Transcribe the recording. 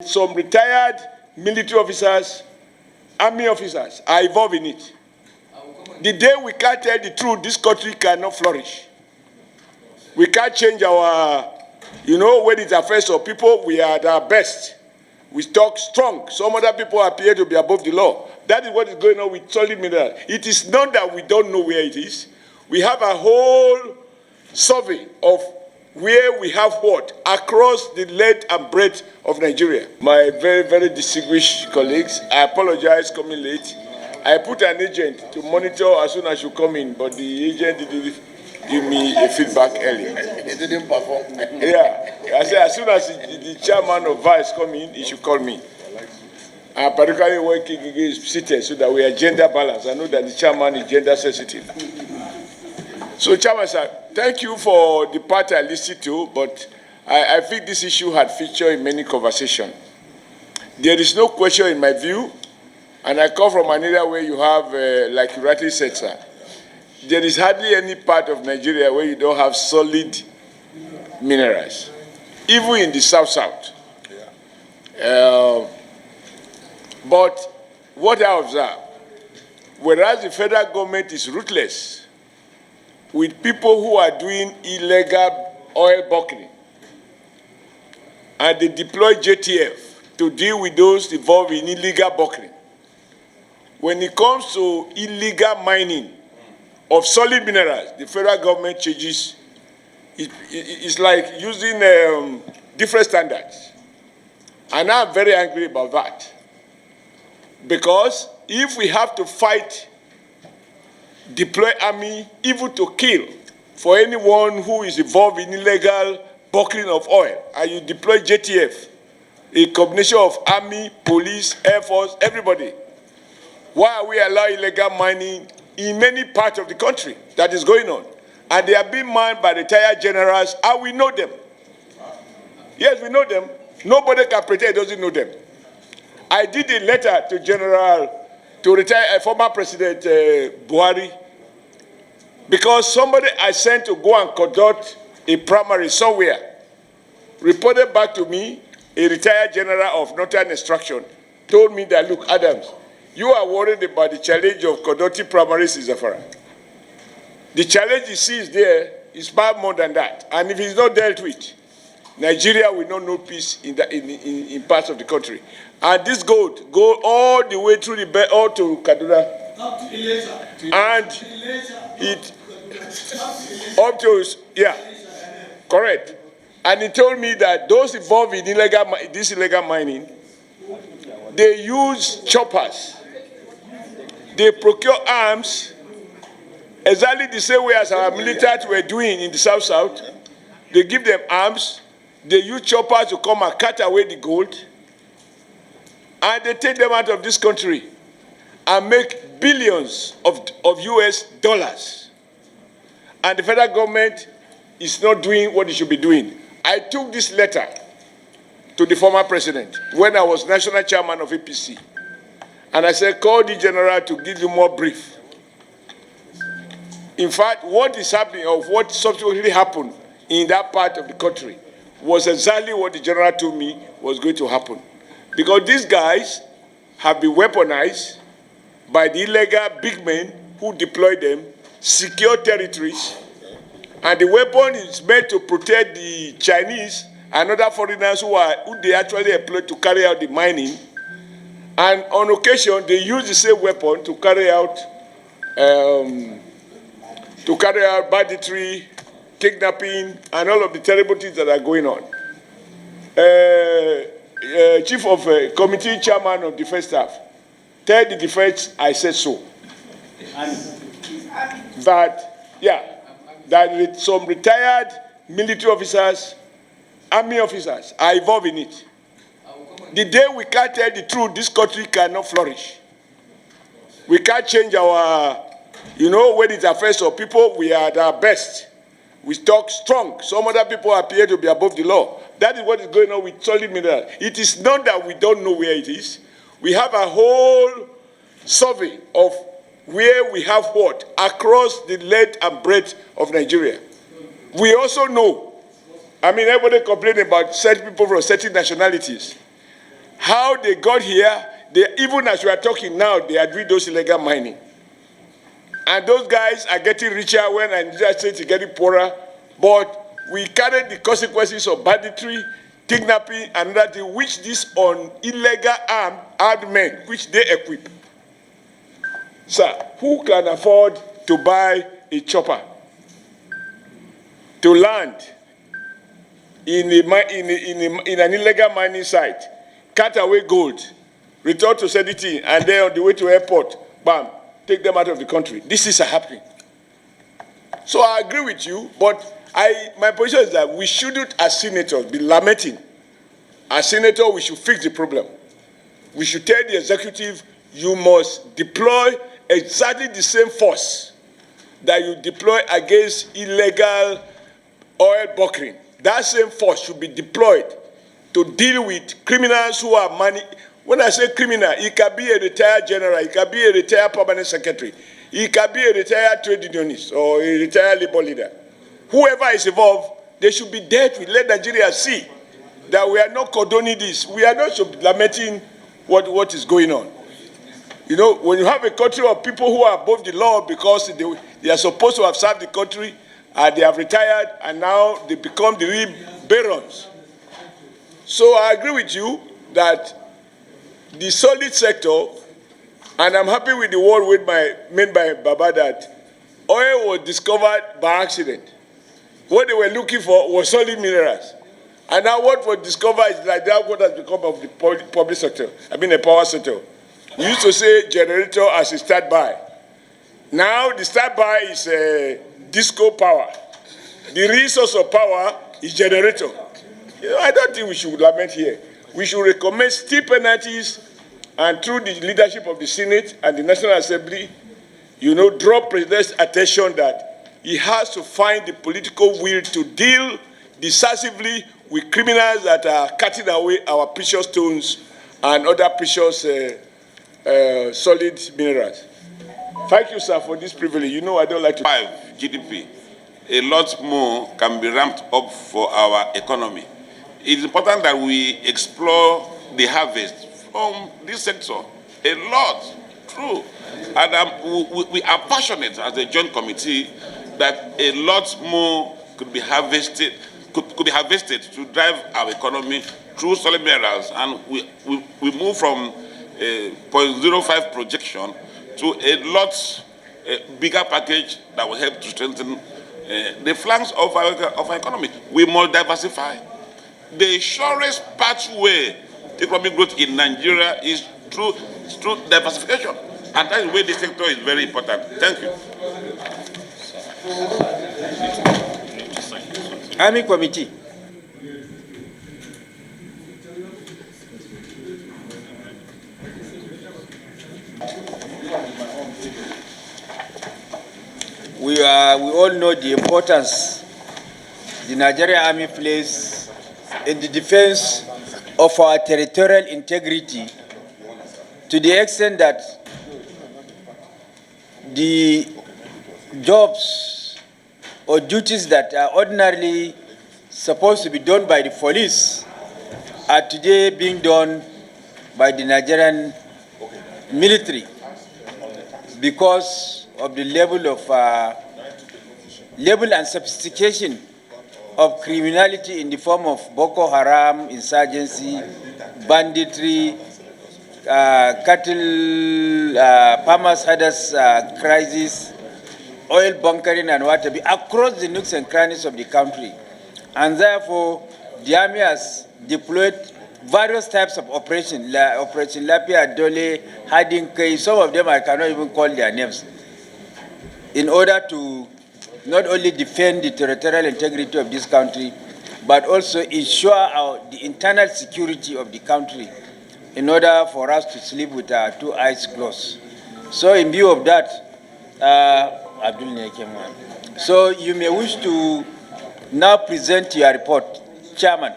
Some retired military officers, army officers are involved in it. The day we can't tell the truth, this country cannot flourish. We can't change our, when it affects our people, we are at our best. We talk strong. Some other people appear to be above the law. That is what is going on with solid mineral. It is not that we don't know where it is. We have a whole survey of where we have what across the length and breadth of Nigeria. My very, very distinguished colleagues, I apologize coming late. I put an agent to monitor as soon as you come in, but the agent didn't give me a feedback early. He didn't perform. Yeah, I said as soon as the chairman of vice come in, he should call me. I'm particularly working against seated so that we are gender balanced. I know that the chairman is gender sensitive. So, Chairman, sir, thank you for the part I listened to, but I think this issue had featured in many conversations. There is no question in my view, and I come from an area where you have, like you rightly said, sir, there is hardly any part of Nigeria where you don't have solid minerals, even in the south-south. But what I observe, whereas the federal government is ruthless with people who are doing illegal oil buckling, and they deploy JTF to deal with those involved in illegal buckling. When it comes to illegal mining of solid minerals, the federal government changes. It's like using different standards. And I'm very angry about that. Because if we have to fight, deploy army, even to kill for anyone who is involved in illegal buckling of oil, and you deploy JTF, a combination of army, police, air force, everybody, why are we allowing illegal mining in many parts of the country that is going on? And they are being mined by retired generals, and we know them. Yes, we know them. Nobody can pretend he doesn't know them. I did a letter to retired former President Buhari, because somebody I sent to go and conduct a primary somewhere reported back to me, a retired general of Northern Extraction, told me that, look, Adams, you are worried about the challenge of conducting primaries in Zamfara. The challenge you see is there is far more than that. And if it's not dealt with, Nigeria will not know peace in parts of the country. And this gold go all the way through the belt, all to Kaduna. Up to Ilesa. And it, up to, yeah, correct. And he told me that those involved in this illegal mining, they use choppers. They procure arms exactly the same way as our military were doing in the South-South. They give them arms. They use choppers to come and cut away the gold. And they take them out of this country and make billions of US dollars. And the federal government is not doing what it should be doing. I took this letter to the former president when I was national chairman of APC. And I said, call the general to give you more brief. In fact, what is happening, or what subsequently happened in that part of the country, was exactly what the general told me was going to happen. Because these guys have been weaponized by the illegal big men who deploy them, secure territories, and the weapon is meant to protect the Chinese and other foreigners who they actually employ to carry out the mining. And on occasion, they use the same weapon to carry out banditry, kidnapping, and all of the terrible things that are going on. Chief of Committee Chairman of Defense Staff, tell the defense I said so. That some retired military officers, army officers are involved in it. The day we can't tell the truth, this country cannot flourish. We can't change our, when it affects our people, we are at our best. We talk strong. Some other people appear to be above the law. That is what is going on with solid mineral. It is not that we don't know where it is. We have a whole survey of where we have what across the length and breadth of Nigeria. We also know, everybody complaining about certain people from certain nationalities. how they got here. Even as we are talking now, they are doing those illegal mining. And those guys are getting richer when Nigeria State is getting poorer. But we carry the consequences of banditry, kidnapping, and that which these on illegal armed men, which they equip. Sir, who can afford to buy a chopper to land in an illegal mining site, cut away gold, return to Sediti, and then on the way to airport, bam, take them out of the country? This is happening. So I agree with you, but my position is that we shouldn't, as senators, be lamenting. As senators, we should fix the problem. We should tell the executive, you must deploy exactly the same force that you deploy against illegal oil bunkering. That same force should be deployed to deal with criminals who are money. When I say criminal, it can be a retired general, it can be a retired permanent secretary, it can be a retired trade unionist or a retired labor leader. Whoever is involved, they should be dealt with. Let Nigeria see that we are not condoning this. We are not lamenting what is going on. You know, when you have a country of people who are above the law because they are supposed to have served the country, and they have retired, and now they become the real barons. So I agree with you that the solid sector, and I'm happy with the word made by Baba that oil was discovered by accident. What they were looking for was solid minerals. And now what was discovered is like that what has become of the public sector, the power sector. We used to say generator as a standby. Now the standby is disco power. The resource of power is generator. You know, I don't think we should lament here. We should recommend steep penalties, and through the leadership of the Senate and the National Assembly, you know, draw President's attention that he has to find the political will to deal decisively with criminals that are cutting away our precious stones and other precious solid minerals. Thank you, sir, for this privilege. You know I don't like to... 5 GDP. A lot more can be ramped up for our economy. It's important that we explore the harvest from this sector. A lot, true. And we are passionate as a joint committee that a lot more could be harvested, could be harvested to drive our economy through solid minerals. And we move from a 0.05 projection to a lot bigger package that will help to strengthen the flanks of our economy. We must diversify. The surest pathway to economic growth in Nigeria is through diversification. And that is where the sector is very important. Thank you. Army Committee. We all know the importance the Nigerian Army plays in the defense of our territorial integrity, to the extent that the jobs or duties that are ordinarily supposed to be done by the police are today being done by the Nigerian military because of the level and sophistication of criminality in the form of Boko Haram, insurgency, banditry, cattle, farmers' herders crisis, oil bunkering and what have you, across the nooks and crannies of the country. And therefore, the Army has deployed various types of operations, Operation Lapia, Dole, Hiding Kai, some of them I cannot even call their names, in order to not only defend the territorial integrity of this country, but also ensure the internal security of the country in order for us to sleep with our 2 eyes closed. So in view of that, Abdul Nekeman, so you may wish to now present your report, Chairman.